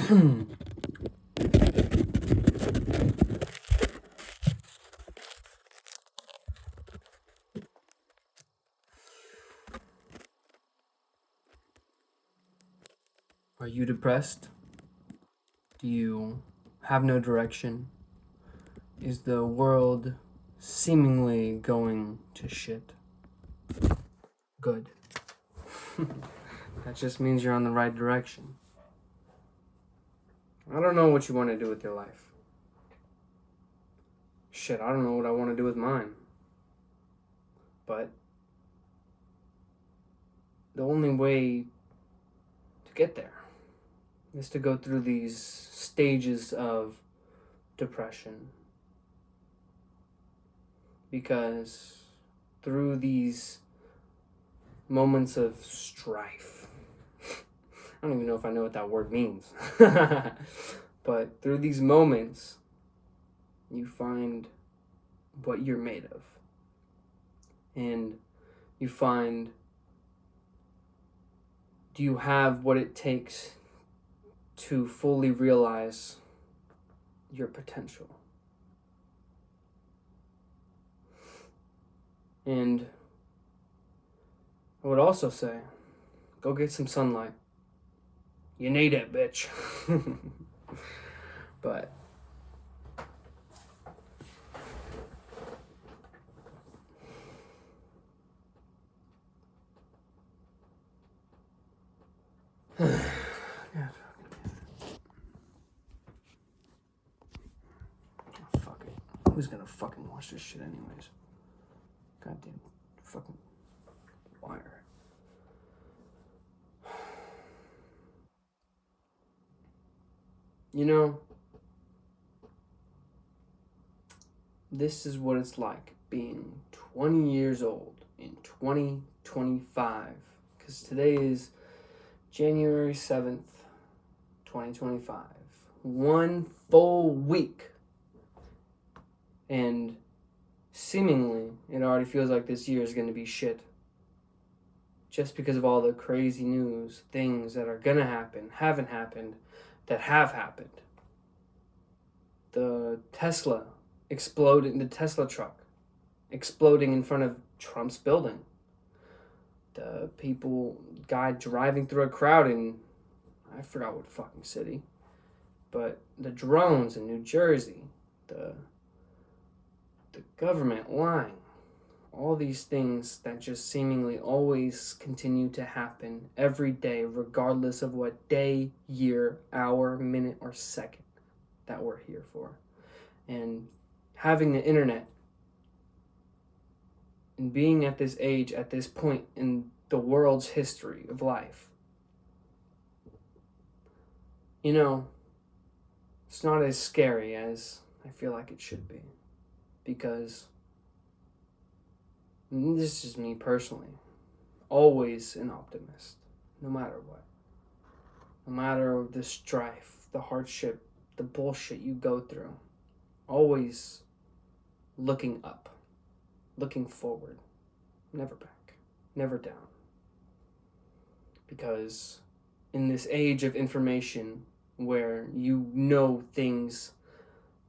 Are you depressed? Do you have no direction? Is the world seemingly going to shit? Good. That just means you're on the right direction. I don't know what you want to do with your life. Shit, I don't know what I want to do with mine. But the only way to get there is to go through these stages of depression. Because through these moments of strife, I don't even know if I know what that word means, but through these moments, you find what you're made of. And you find, do you have what it takes to fully realize your potential? And I would also say, go get some sunlight. You need it, bitch. But fuck it. Who's gonna fucking watch this shit anyways? Goddamn fucking wire. You know, this is what it's like being 20 years old in 2025. Because today is January 7th, 2025. 1 full week. And seemingly, it already feels like this year is going to be shit. Just because of all the crazy news, things that are going to happen, haven't happened, that have happened. The Tesla truck exploding in front of Trump's building. The guy driving through a crowd in, I forgot what fucking city, but the drones in New Jersey, the government lying, all these things that just seemingly always continue to happen every day, regardless of what day, year, hour, minute, or second that we're here for. And having the internet and being at this age, at this point in the world's history of life, you know, it's not as scary as I feel like it should be. Because this is me personally, always an optimist, no matter what. No matter the strife, the hardship, the bullshit you go through. Always looking up, looking forward, never back, never down. Because in this age of information where you know things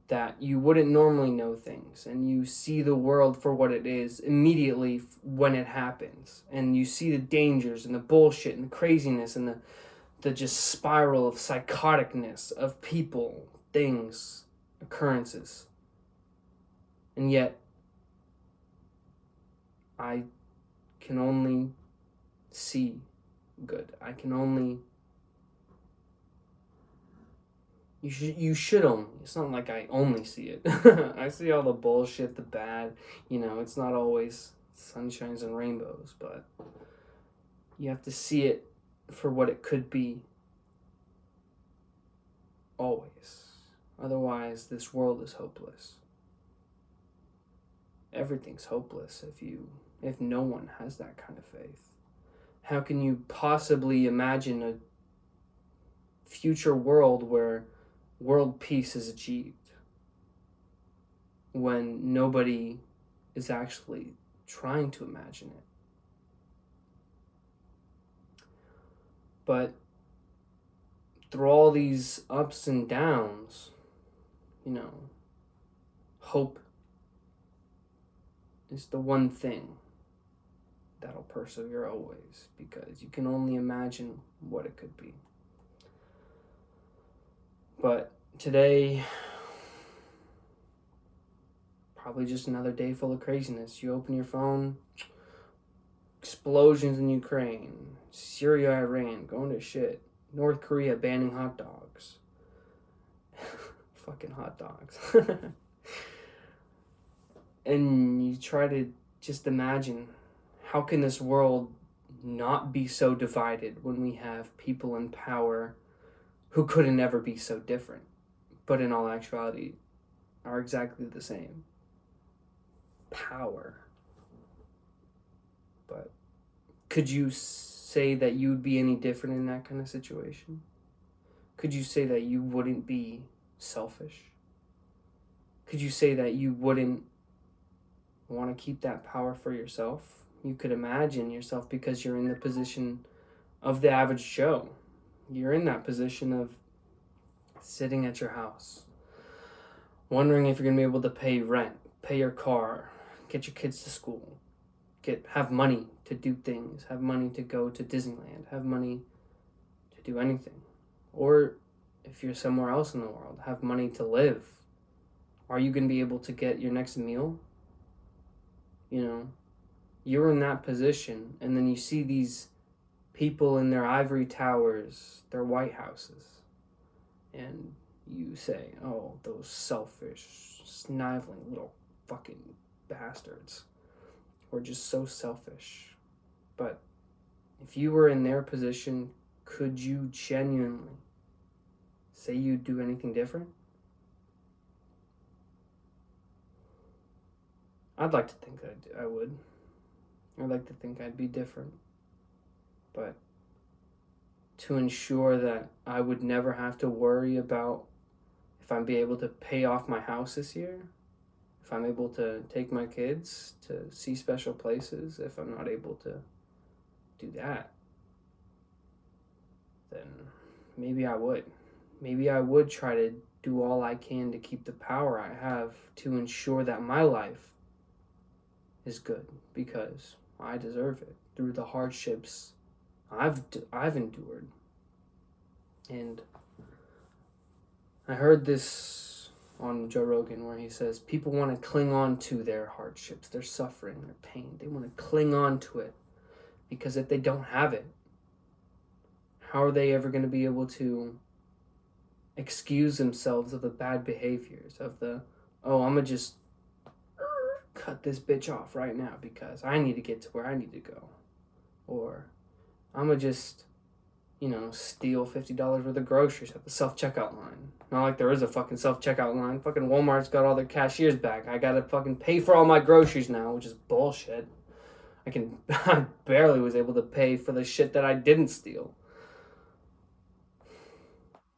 that you wouldn't normally know things, and you see the world for what it is immediately when it happens, and you see the dangers and the bullshit and the craziness and the just spiral of psychoticness of people, things, occurrences. And yet, I can only see good. I can only... You should only. It's not like I only see it. I see all the bullshit, the bad. You know, it's not always sunshines and rainbows, but you have to see it for what it could be. Always. Otherwise, this world is hopeless. Everything's hopeless if no one has that kind of faith. How can you possibly imagine a future world where world peace is achieved when nobody is actually trying to imagine it? But through all these ups and downs, hope is the one thing that'll persevere always, because you can only imagine what it could be. But today, probably just another day full of craziness. You open your phone, explosions in Ukraine, Syria, Iran, going to shit, North Korea banning hot dogs. Fucking hot dogs. And you try to just imagine, how can this world not be so divided when we have people in power who couldn't ever be so different, but in all actuality are exactly the same? Power. But could you say that you would be any different in that kind of situation? Could you say that you wouldn't be selfish? Could you say that you wouldn't want to keep that power for yourself? You could imagine yourself, because you're in the position of the average Joe. You're in that position of sitting at your house, wondering if you're going to be able to pay rent, pay your car, get your kids to school, have money to do things, have money to go to Disneyland, have money to do anything. Or if you're somewhere else in the world, have money to live. Are you going to be able to get your next meal? You're in that position, and then you see these people in their ivory towers, their White Houses, and you say, oh, those selfish, sniveling little fucking bastards. We're just so selfish. But if you were in their position, could you genuinely say you'd do anything different? I'd like to think I would. I'd like to think I'd be different. But to ensure that I would never have to worry about if I'm be able to pay off my house this year, if I'm able to take my kids to see special places, if I'm not able to do that, then maybe I would. Maybe I would try to do all I can to keep the power I have to ensure that my life is good, because I deserve it through the hardships I've endured. And I heard this on Joe Rogan, where he says people want to cling on to their hardships, their suffering, their pain. They want to cling on to it, because if they don't have it, how are they ever going to be able to excuse themselves of the bad behaviors, of the, oh, I'm going to just cut this bitch off right now because I need to get to where I need to go. Or I'm going to just, steal $50 worth of groceries at the self-checkout line. Not like there is a fucking self-checkout line. Fucking Walmart's got all their cashiers back. I got to fucking pay for all my groceries now, which is bullshit. I barely was able to pay for the shit that I didn't steal.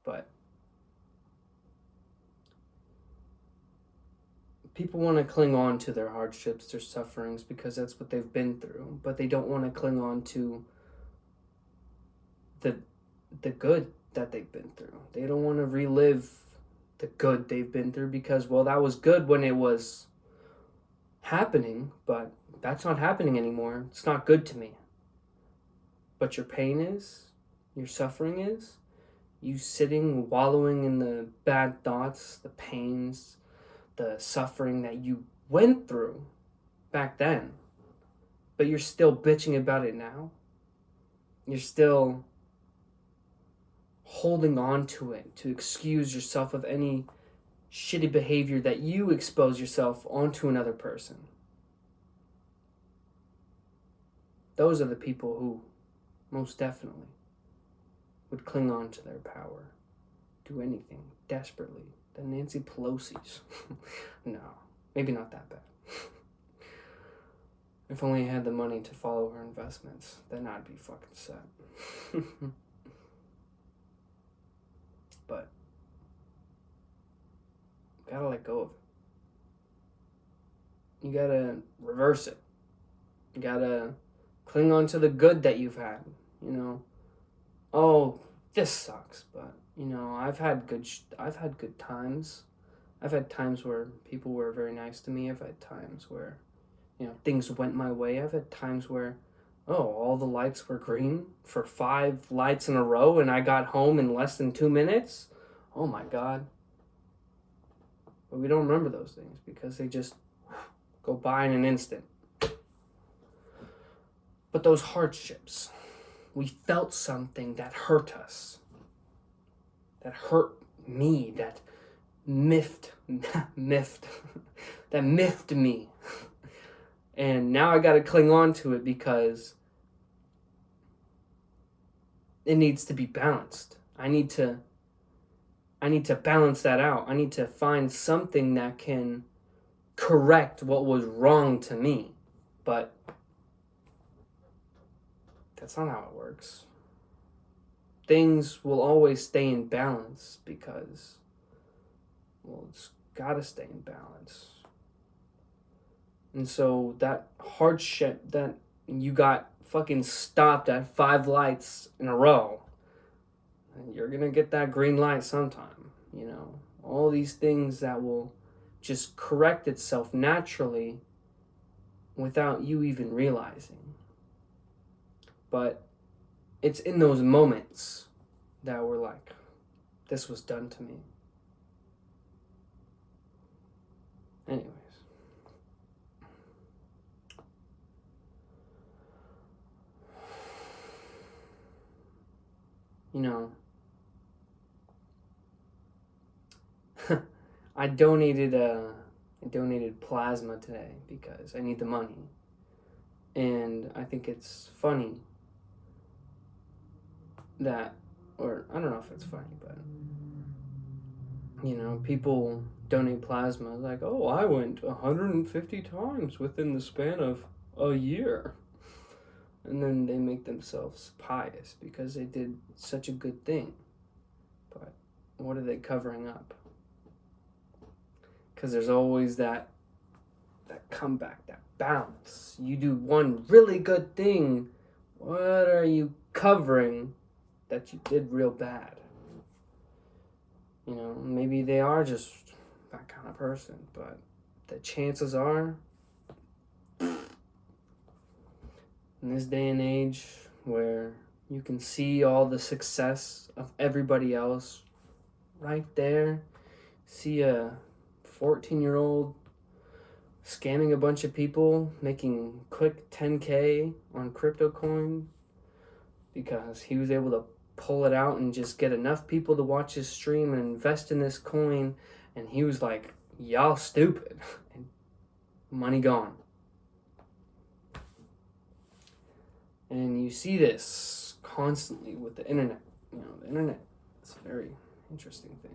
But people want to cling on to their hardships, their sufferings, because that's what they've been through. But they don't want to cling on to the good that they've been through. They don't want to relive the good they've been through, because, well, that was good when it was happening, but that's not happening anymore. It's not good to me. But your pain is, your suffering is, you sitting, wallowing in the bad thoughts, the pains, the suffering that you went through back then, but you're still bitching about it now. You're still holding on to it to excuse yourself of any shitty behavior that you expose yourself onto another person. Those are the people who most definitely would cling on to their power, do anything desperately. The Nancy Pelosi's. No, maybe not that bad. If only I had the money to follow her investments, then I'd be fucking set. But gotta let go of it. You gotta reverse it. You gotta cling on to the good that you've had. Oh, this sucks, but I've had good times. I've had times where people were very nice to me. I've had times where, things went my way. I've had times where, all the lights were green for 5 lights in a row and I got home in less than 2 minutes. Oh my God. But we don't remember those things because they just go by in an instant. But those hardships, we felt something that hurt us, that hurt me, that miffed that miffed me. And now I gotta cling on to it because it needs to be balanced. I need to balance that out. I need to find something that can correct what was wrong to me. But that's not how it works. Things will always stay in balance because, it's gotta stay in balance. And so that hardship that you got fucking stopped at 5 lights in a row, and you're gonna get that green light sometime. All these things that will just correct itself naturally without you even realizing. But it's in those moments that we're like, this was done to me. Anyways. I donated plasma today because I need the money. And I think it's funny that, or I don't know if it's funny, but people donate plasma like, oh, I went 150 times within the span of a year. And then they make themselves pious because they did such a good thing. But what are they covering up? Because there's always that comeback, that balance. You do one really good thing, what are you covering that you did real bad? Maybe they are just that kind of person, but the chances are, in this day and age where you can see all the success of everybody else right there, see a 14-year-old scamming a bunch of people, making quick 10K on crypto coin because he was able to pull it out and just get enough people to watch his stream and invest in this coin, and he was like, y'all stupid, and money gone. And you see this constantly with the internet. The internet is a very interesting thing.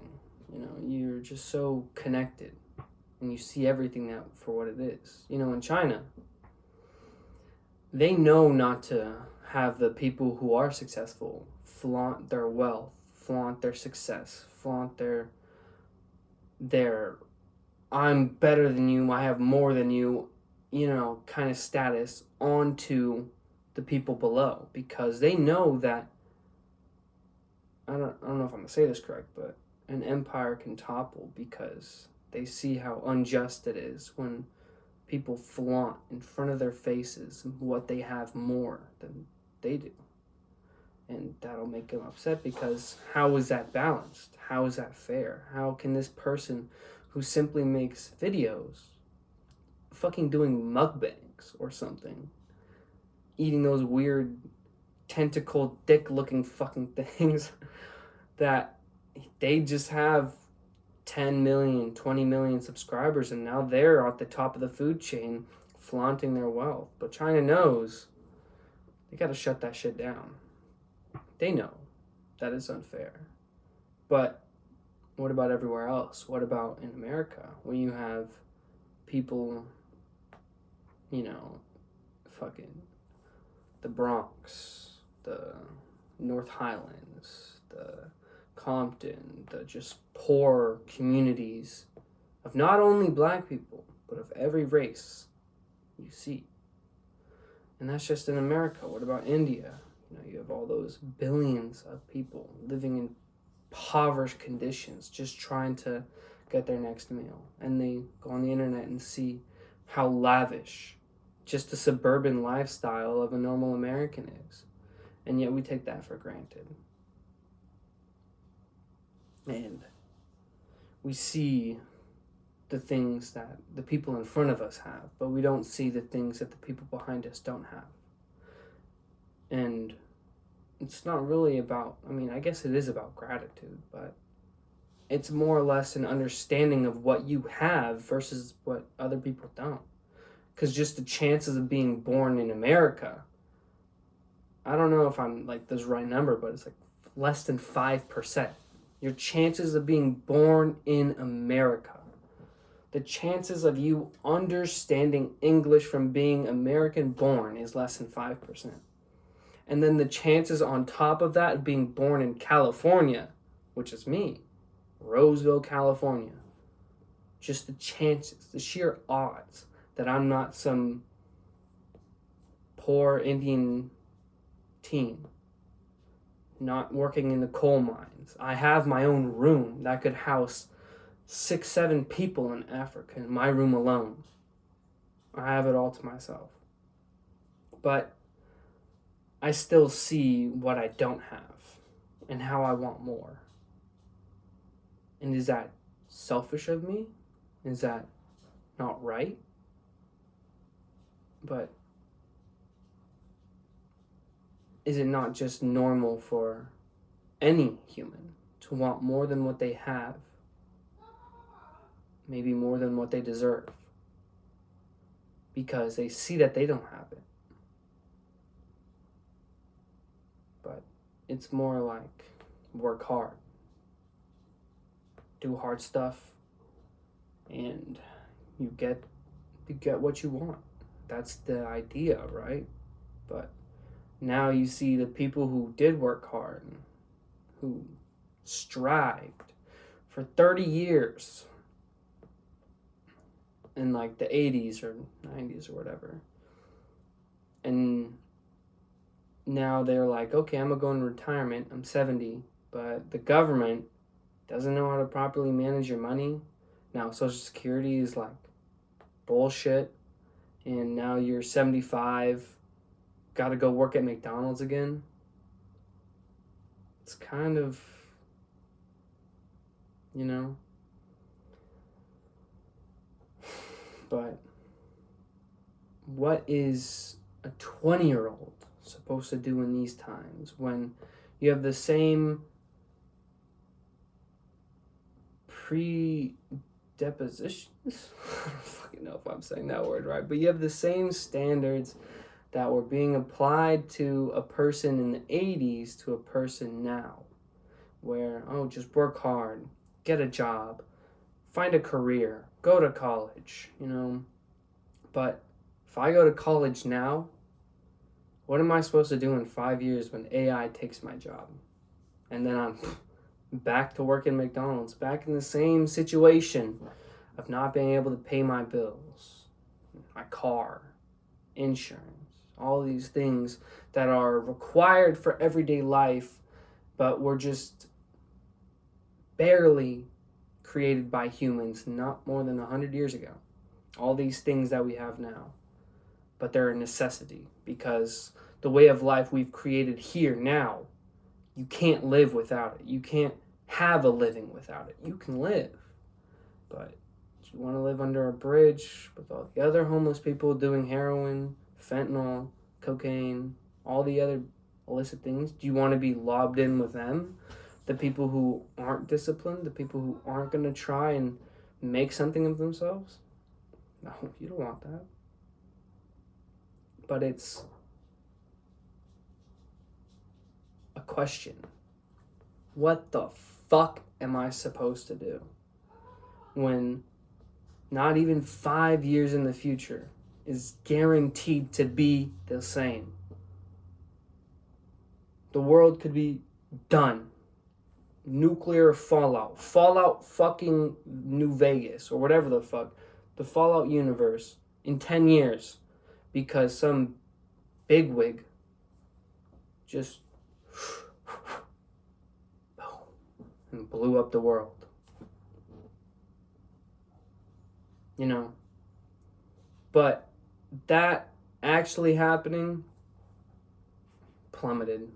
You're just so connected and you see everything now for what it is. In China, they know not to have the people who are successful flaunt their wealth, flaunt their success, flaunt their I'm better than you, I have more than you, kind of status onto the people below, because they know that, I don't know if I'm going to say this correct, but an empire can topple because they see how unjust it is when people flaunt in front of their faces what they have more than they do. And that'll make them upset because how is that balanced? How is that fair? How can this person who simply makes videos fucking doing mukbangs or something, eating those weird tentacle dick looking fucking things that they just have 10 million, 20 million subscribers and now they're at the top of the food chain flaunting their wealth. But China knows they gotta shut that shit down. They know that is unfair. But what about everywhere else? What about in America when you have people, fucking the Bronx, the North Highlands, the Compton, the just poor communities of not only black people, but of every race you see. And that's just in America. What about India? You have all those billions of people living in impoverished conditions, just trying to get their next meal. And they go on the internet and see how lavish just the suburban lifestyle of a normal American is. And yet we take that for granted. And we see the things that the people in front of us have, but we don't see the things that the people behind us don't have. And it's not really about, I guess it is about gratitude, but it's more or less an understanding of what you have versus what other people don't. Because just the chances of being born in America, I don't know if I'm like this right number, but it's like less than 5%. Your chances of being born in America, the chances of you understanding English from being American born is less than 5%. And then the chances on top of that of being born in California, which is me, Roseville, California, just the chances, the sheer odds that I'm not some poor Indian teen, not working in the coal mines. I have my own room that could house 6-7 people in Africa in my room alone. I have it all to myself. But I still see what I don't have and how I want more. And is that selfish of me? Is that not right? But is it not just normal for any human to want more than what they have? Maybe more than what they deserve. Because they see that they don't have it. But it's more like work hard. Do hard stuff. And you get what you want. That's the idea, right? But now you see the people who did work hard, who strived for 30 years in like the 80s or 90s or whatever. And now they're like, okay, I'm going to go in retirement. I'm 70, but the government doesn't know how to properly manage your money. Now Social Security is like bullshit. And now you're 75, got to go work at McDonald's again. It's kind of, But what is a 20-year-old supposed to do in these times when you have the same depositions? I don't fucking know if I'm saying that word right, but you have the same standards that were being applied to a person in the 80s to a person now, where, just work hard, get a job, find a career, go to college, But if I go to college now, what am I supposed to do in 5 years when AI takes my job? And then I'm back to work in McDonald's, back in the same situation of not being able to pay my bills, my car, insurance, all these things that are required for everyday life, but were just barely created by humans not more than 100 years ago. All these things that we have now, but they're a necessity because the way of life we've created here now, you can't live without it. You can't have a living without it. You can live, but do you want to live under a bridge with all the other homeless people doing heroin, fentanyl, cocaine, all the other illicit things? Do you want to be lobbed in with them? The people who aren't disciplined, the people who aren't going to try and make something of themselves? No, you don't want that. But it's a question. What the fuck am I supposed to do when not even 5 years in the future is guaranteed to be the same? The world could be done. Nuclear fallout. Fallout fucking New Vegas or whatever the fuck. The Fallout universe in 10 years because some bigwig just and blew up the world. You know, but that actually happening plummeted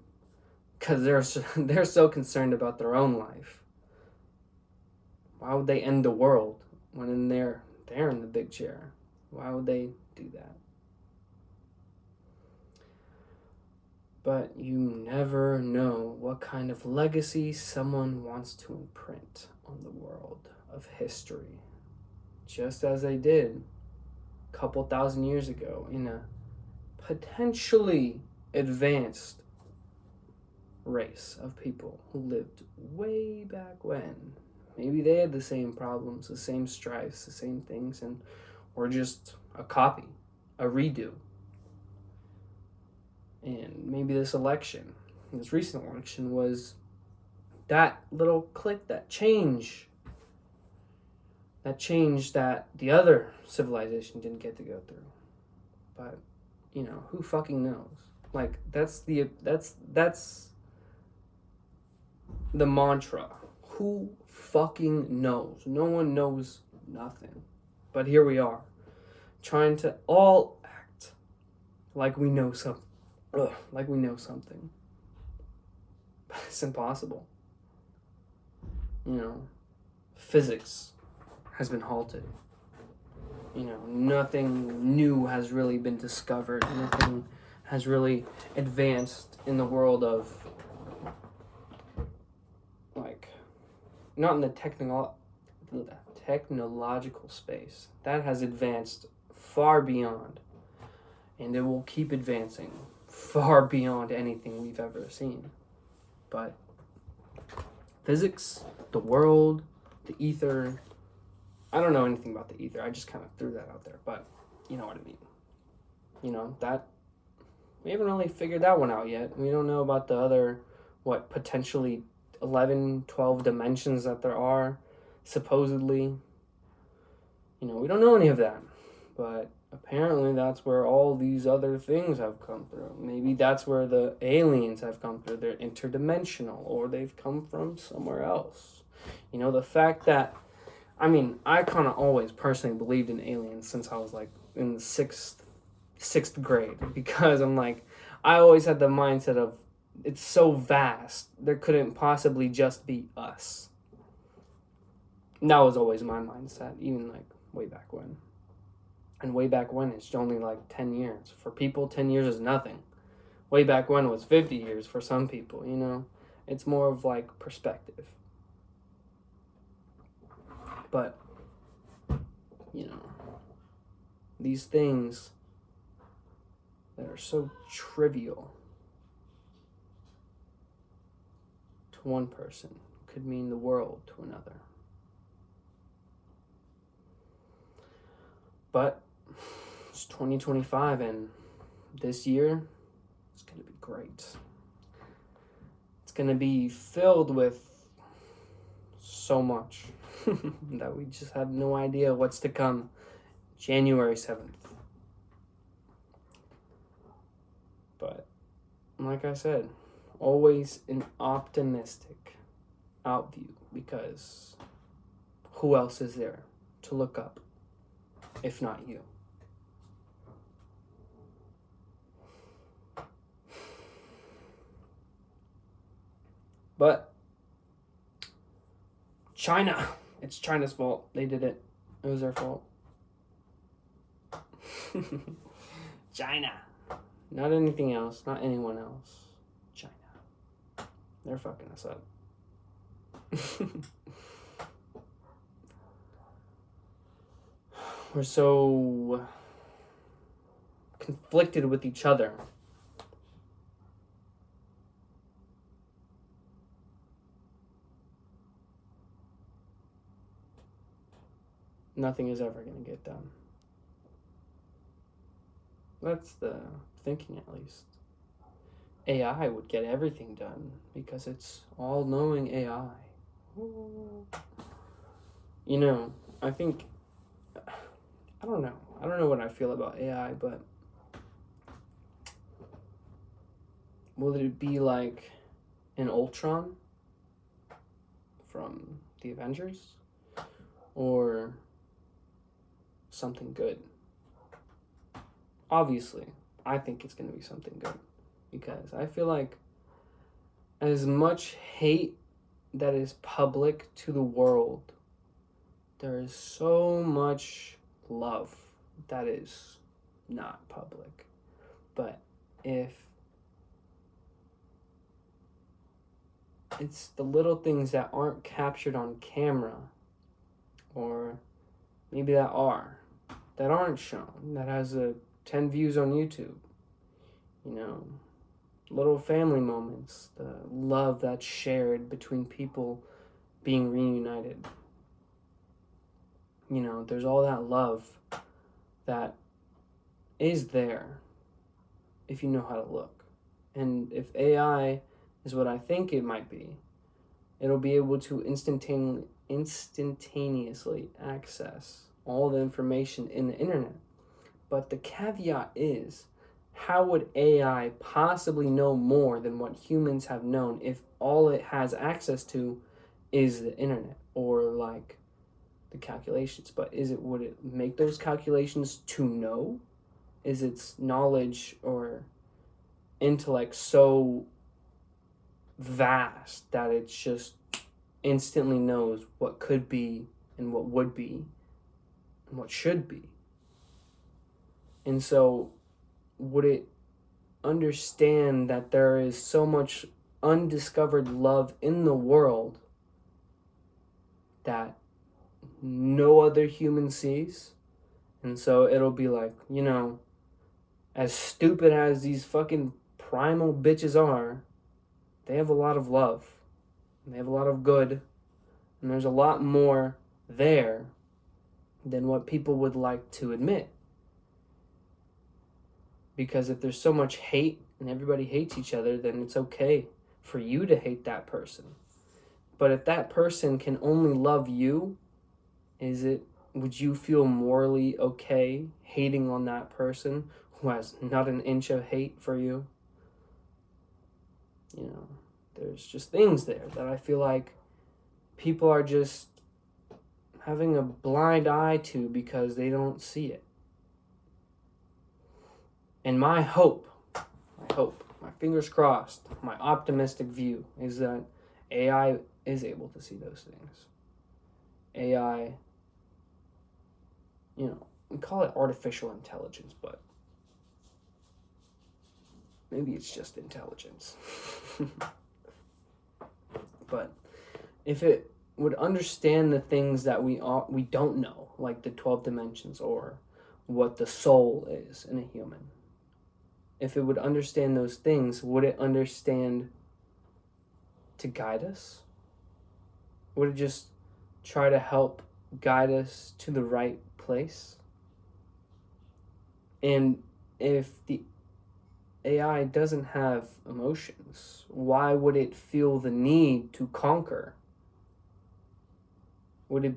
because they're so concerned about their own life. Why would they end the world when they're in the big chair? Why would they do that? But you never know what kind of legacy someone wants to imprint on the world of history, just as they did a couple thousand years ago in a potentially advanced race of people who lived way back when. Maybe they had the same problems, the same strifes, the same things, and or just a copy, a redo. And maybe this recent election, was that little click, that change that the other civilization didn't get to go through. But, who fucking knows? Like, that's the mantra. Who fucking knows? No one knows nothing. But here we are, trying to all act like we know something. But it's impossible. Physics has been halted. Nothing new has really been discovered. Nothing has really advanced in the world of, not in the technological space. That has advanced far beyond, and it will keep advancing far beyond anything we've ever seen. But physics, the world, the ether, I don't know anything about the ether. I just kind of threw that out there, but you know what I mean. That we haven't really figured that one out yet. We don't know about the other, potentially 11, 12 dimensions that there are, supposedly. We don't know any of that, but apparently that's where all these other things have come through. Maybe that's where the aliens have come through. They're interdimensional, or they've come from somewhere else. The fact that, I kind of always personally believed in aliens since I was in the sixth grade, because I always had the mindset of, it's so vast, there couldn't possibly just be us. And that was always my mindset, even way back when. And way back when, it's only 10 years. For people, 10 years is nothing. Way back when was 50 years for some people, It's more of perspective. But, these things that are so trivial to one person could mean the world to another. But it's 2025, and this year it's going to be great. It's going to be filled with so much that we just have no idea what's to come. January 7th. But like I said, always an optimistic outview, because who else is there to look up if not you? But China, it's China's fault. They did it. It was their fault. China. Not anything else. Not anyone else. China. They're fucking us up. We're so conflicted with each other. Nothing is ever going to get done. That's the thinking, at least. AI would get everything done because it's all-knowing AI. I think, I don't know what I feel about AI, but will it be like an Ultron from the Avengers or something good? Obviously, I think it's going to be something good, because I feel like as much hate that is public to the world, there is so much love that is not public. But if it's the little things that aren't captured on camera, or maybe that aren't shown, that has 10 views on YouTube, little family moments, the love that's shared between people being reunited. There's all that love that is there if you know how to look. And if AI is what I think it might be, it'll be able to instantaneously access all the information in the internet. But the caveat is, how would AI possibly know more than what humans have known if all it has access to is the internet, or like the calculations? But would it make those calculations to know? Is its knowledge or intellect so vast that it just instantly knows what could be and what would be and what should be? And so would it understand that there is so much undiscovered love in the world that no other human sees? And so it'll be like, as stupid as these fucking primal bitches are, they have a lot of love, and they have a lot of good, and there's a lot more there than what people would like to admit. Because if there's so much hate and everybody hates each other, then it's okay for you to hate that person. But if that person can only love you, would you feel morally okay hating on that person who has not an inch of hate for you? There's just things there that I feel like people are just having a blind eye to because they don't see it. And my fingers crossed, my optimistic view is that AI is able to see those things. AI, we call it artificial intelligence, but maybe it's just intelligence. But if it would understand the things that we don't know, like the 12 dimensions or what the soul is in a human, if it would understand those things, would it understand to guide us? Would it just try to help guide us to the right place? And if the AI doesn't have emotions, why would it feel the need to conquer? Would it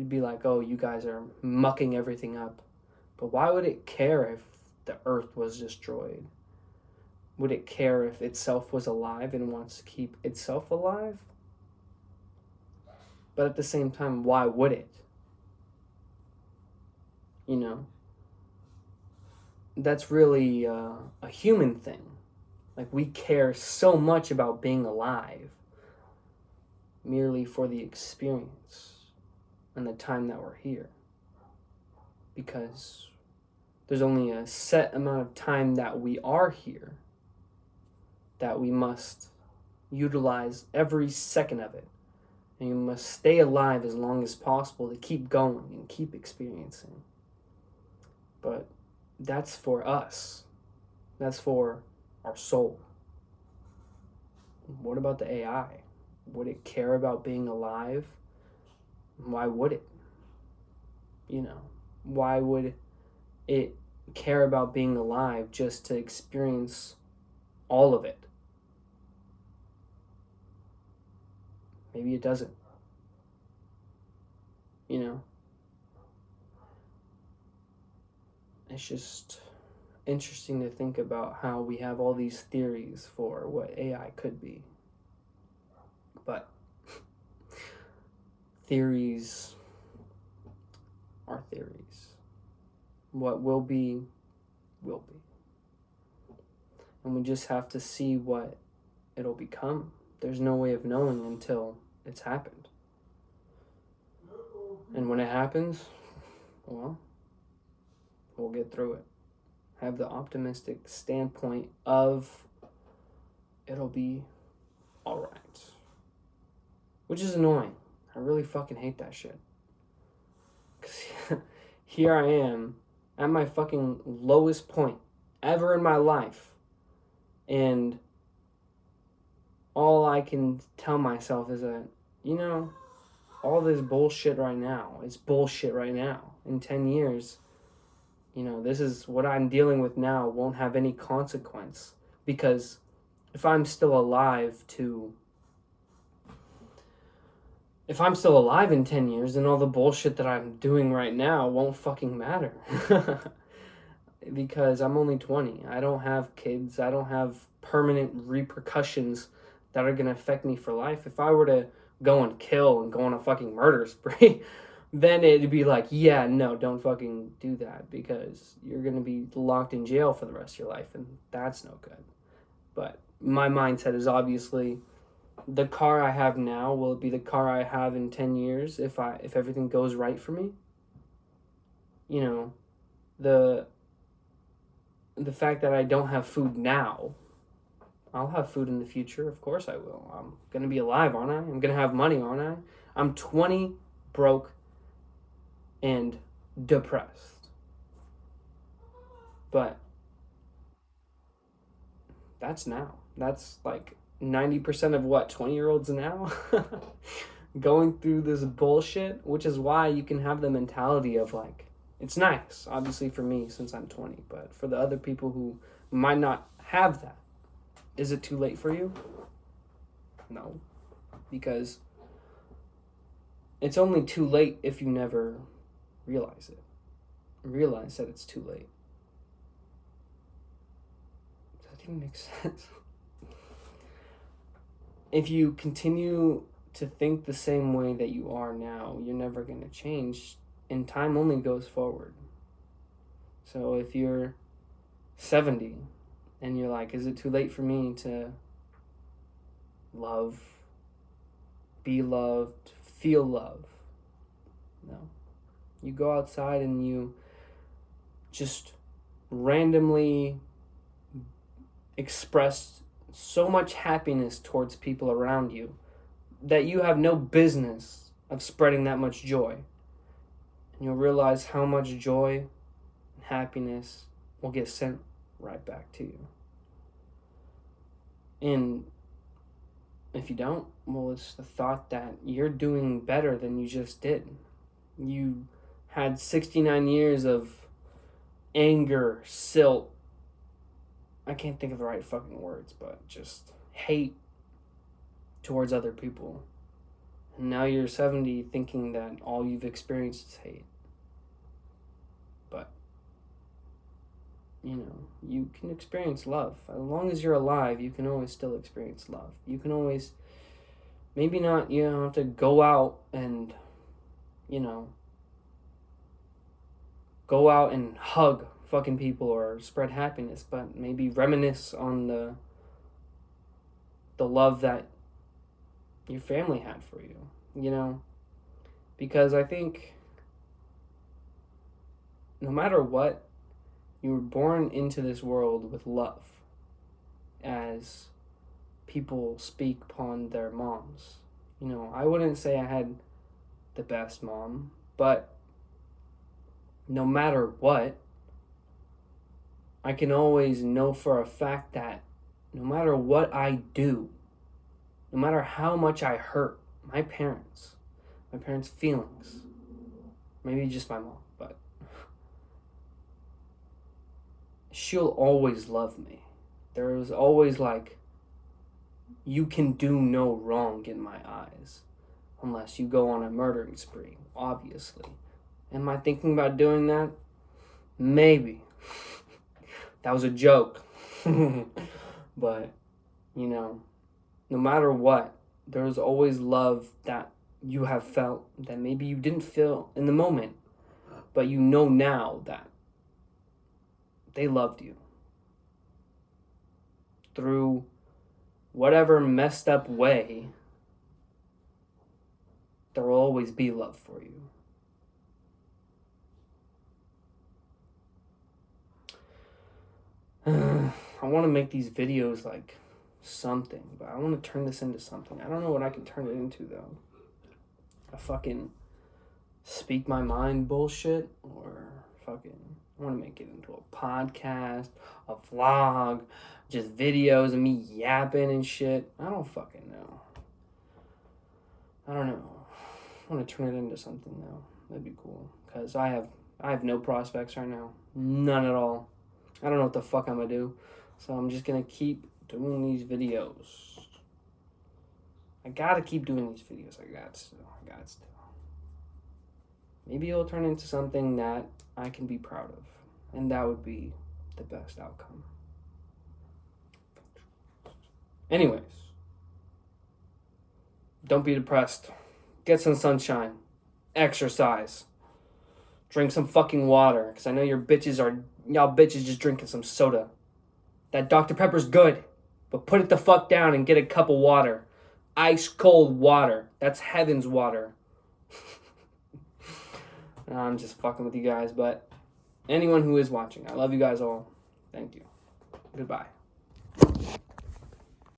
be like, oh, you guys are mucking everything up? But why would it care if the earth was destroyed? Would it care if itself was alive and wants to keep itself alive? But at the same time, why would it? That's really a human thing. Like, we care so much about being alive merely for the experience and the time that we're here. Because there's only a set amount of time that we are here, that we must utilize every second of it. And you must stay alive as long as possible to keep going and keep experiencing. But that's for us. That's for our soul. What about the AI? Would it care about being alive? Why would it? Why would it care about being alive just to experience all of it? Maybe it doesn't. It's just interesting to think about how we have all these theories for what AI could be. But theories are theories. What will be, will be. And we just have to see what it'll become. There's no way of knowing until it's happened. And when it happens, well, we'll get through it. Have the optimistic standpoint of it'll be alright. Which is annoying. I really fucking hate that shit. Because here I am at my fucking lowest point ever in my life. And all I can tell myself is that, all this bullshit right now is bullshit right now. In 10 years, this is what I'm dealing with now won't have any consequence. Because if I'm still alive in 10 years, then all the bullshit that I'm doing right now won't fucking matter. Because I'm only 20. I don't have kids. I don't have permanent repercussions that are going to affect me for life. If I were to go and kill and go on a fucking murder spree, then it'd be like, yeah, no, don't fucking do that, because you're going to be locked in jail for the rest of your life, and that's no good. But my mindset is obviously, the car I have now, will it be the car I have in 10 years if everything goes right for me? The fact that I don't have food now, I'll have food in the future. Of course I will. I'm going to be alive, aren't I? I'm going to have money, aren't I? I'm 20, broke, and depressed. But that's now. That's like 90% of what 20-year-olds now going through this bullshit, which is why you can have the mentality of like, it's nice, obviously for me since I'm 20, but for the other people who might not have that, is it too late for you? No, because it's only too late if you never realize that it's too late. Does that even make sense? If you continue to think the same way that you are now, you're never going to change, and time only goes forward. So if you're 70 and you're like, is it too late for me to love, be loved, feel love? No. You go outside and you just randomly express so much happiness towards people around you that you have no business of spreading that much joy. And you'll realize how much joy and happiness will get sent right back to you. And if you don't, well, it's the thought that you're doing better than you just did. You had 69 years of anger, silt, I can't think of the right fucking words, but just hate towards other people. And now you're 70 thinking that all you've experienced is hate. But, you can experience love. As long as you're alive, you can always still experience love. You can always, maybe not, you don't have to go out and, go out and hug fucking people or spread happiness, but maybe reminisce on the love that your family had for you, because I think no matter what, you were born into this world with love, as people speak upon their moms. I wouldn't say I had the best mom, but no matter what, I can always know for a fact that no matter what I do, no matter how much I hurt my parents' feelings, maybe just my mom, but she'll always love me. There was always like, you can do no wrong in my eyes, unless you go on a murdering spree, obviously. Am I thinking about doing that? Maybe. That was a joke. But, no matter what, There's always love that you have felt that maybe you didn't feel in the moment, but you know now that they loved you. Through whatever messed up way, there will always be love for you. I want to make these videos like something, but I want to turn this into something. I don't know what I can turn it into, though. A fucking speak my mind bullshit, or fucking I want to make it into a podcast, a vlog, just videos of me yapping and shit. I don't fucking know. I don't know. I want to turn it into something, though. That'd be cool, because I have no prospects right now. None at all. I don't know what the fuck I'm gonna do. So I'm just gonna keep doing these videos. I gotta keep doing these videos. I got to. Maybe it'll turn into something that I can be proud of. And that would be the best outcome. Anyways. Don't be depressed. Get some sunshine. Exercise. Drink some fucking water. Because I know y'all bitches just drinking some soda. That Dr. Pepper's good. But put it the fuck down and get a cup of water. Ice cold water. That's heaven's water. I'm just fucking with you guys, but anyone who is watching, I love you guys all. Thank you. Goodbye.